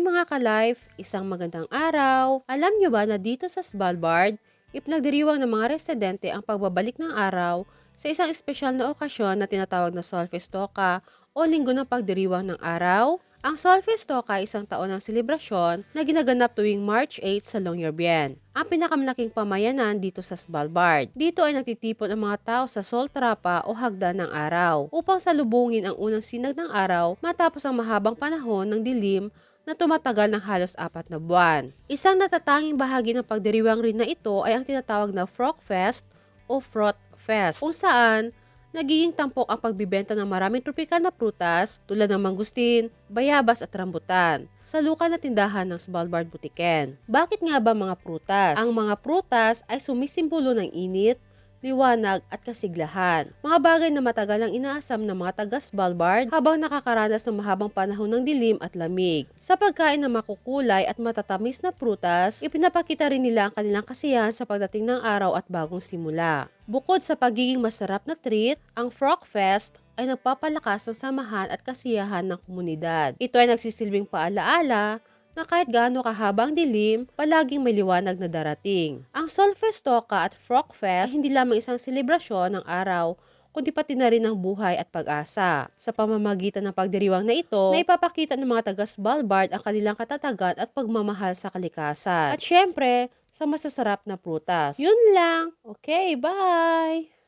Hi mga ka-life! Isang magandang araw! Alam nyo ba na dito sa Svalbard, ipinagdiriwang ng mga residente ang pagbabalik ng araw sa isang espesyal na okasyon na tinatawag na Solfestoka o Linggo ng Pagdiriwang ng Araw? Ang Solfestoka ay isang taon ng selebrasyon na ginaganap tuwing March 8 sa Longyearbyen, ang pinakamalaking pamayanan dito sa Svalbard. Dito ay nagtitipon ang mga tao sa Soltrapa o hagdan ng araw upang salubungin ang unang sinag ng araw matapos ang mahabang panahon ng dilim na tumatagal ng halos 4 na buwan. Isang natatanging bahagi ng pagdiriwang rin na ito ay ang tinatawag na Frog Fest o Fruit Fest, kung saan nagiging tampok ang pagbibenta ng maraming tropikal na prutas tulad ng mangustin, bayabas at rambutan sa lokal na tindahan ng Svalbard Butiken. Bakit nga ba mga prutas? Ang mga prutas ay sumisimbolo ng init, liwanag at kasiglahan. Mga bagay na matagal ang inaasam ng mga taga-Svalbard habang nakakaranas ng mahabang panahon ng dilim at lamig. Sa pagkain ng makukulay at matatamis na prutas, ipinapakita rin nila ang kanilang kasiyahan sa pagdating ng araw at bagong simula. Bukod sa pagiging masarap na treat, ang Frog Fest ay nagpapalakas ng samahan at kasiyahan ng komunidad. Ito ay nagsisilbing paalaala na kahit gaano kahabang dilim, palaging may liwanag na darating. Ang Solfestoka at Frog Fest ay hindi lamang isang selebrasyon ng araw, kundi pati na rin ng buhay at pag-asa. Sa pamamagitan ng pagdiriwang na ito, na ipapakita ng mga taga-Svalbard ang kanilang katatagan at pagmamahal sa kalikasan. At syempre, sa masasarap na prutas. Yun lang! Okay, bye!